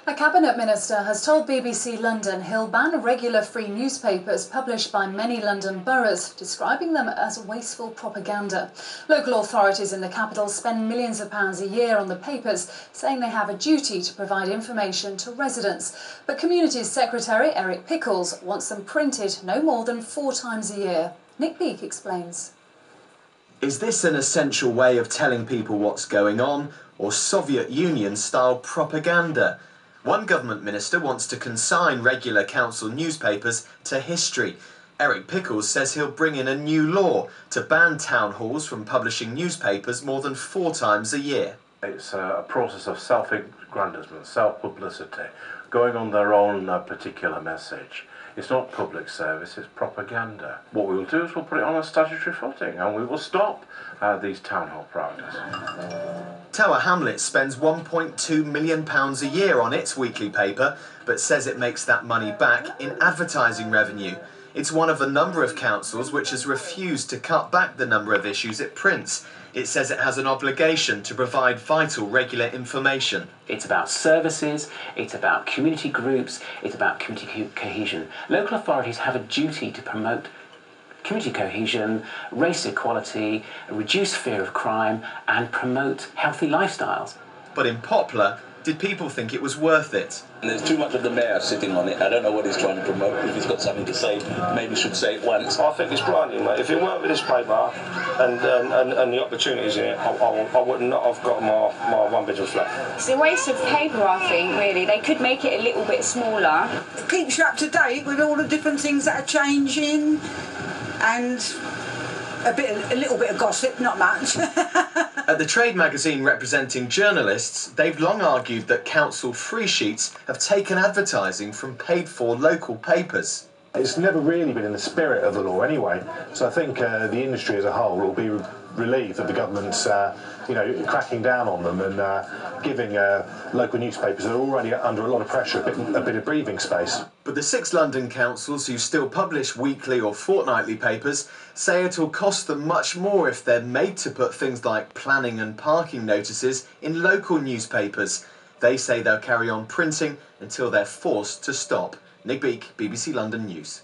A cabinet minister has told BBC London he'll ban regular free newspapers published by many London boroughs, describing them as wasteful propaganda. Local authorities in the capital spend millions of pounds a year on the papers, saying they have a duty to provide information to residents. But Communities Secretary Eric Pickles wants them printed no more than 4 times a year. Nick Beake explains. Is this an essential way of telling people what's going on, or Soviet Union-style propaganda? One government minister wants to consign regular council newspapers to history. Eric Pickles says he'll bring in a new law to ban town halls from publishing newspapers more than 4 times a year. It's a process of self-aggrandisement, self-publicity, going on their own particular message. It's not public service, it's propaganda. What we will do is we'll put it on a statutory footing and we will stop these town hall practices. Tower Hamlets spends £1.2 million a year on its weekly paper, but says it makes that money back in advertising revenue. It's one of a number of councils which has refused to cut back the number of issues it prints. It says it has an obligation to provide vital regular information. It's about services, it's about community groups, it's about community cohesion. Local authorities have a duty to promote community cohesion, race equality, reduce fear of crime and promote healthy lifestyles. But in Poplar, did people think it was worth it? There's too much of the mayor sitting on it. I don't know what he's trying to promote. If he's got something to say, maybe he should say it once. I think it's blinding, mate. If it weren't for this paper and the opportunities in it, I would not have got my one-bedroom flat. It's a waste of paper, I think, really. They could make it a little bit smaller. It keeps you up to date with all the different things that are changing and a little bit of gossip, not much. At the trade magazine representing journalists, they've long argued that council free sheets have taken advertising from paid-for local papers. It's never really been in the spirit of the law anyway, so I think the industry as a whole will be relieved that the government's cracking down on them and giving local newspapers that are already under a lot of pressure a bit of breathing space. But the 6 London councils who still publish weekly or fortnightly papers say it'll cost them much more if they're made to put things like planning and parking notices in local newspapers. They say they'll carry on printing until they're forced to stop. Nick Beake, BBC London News.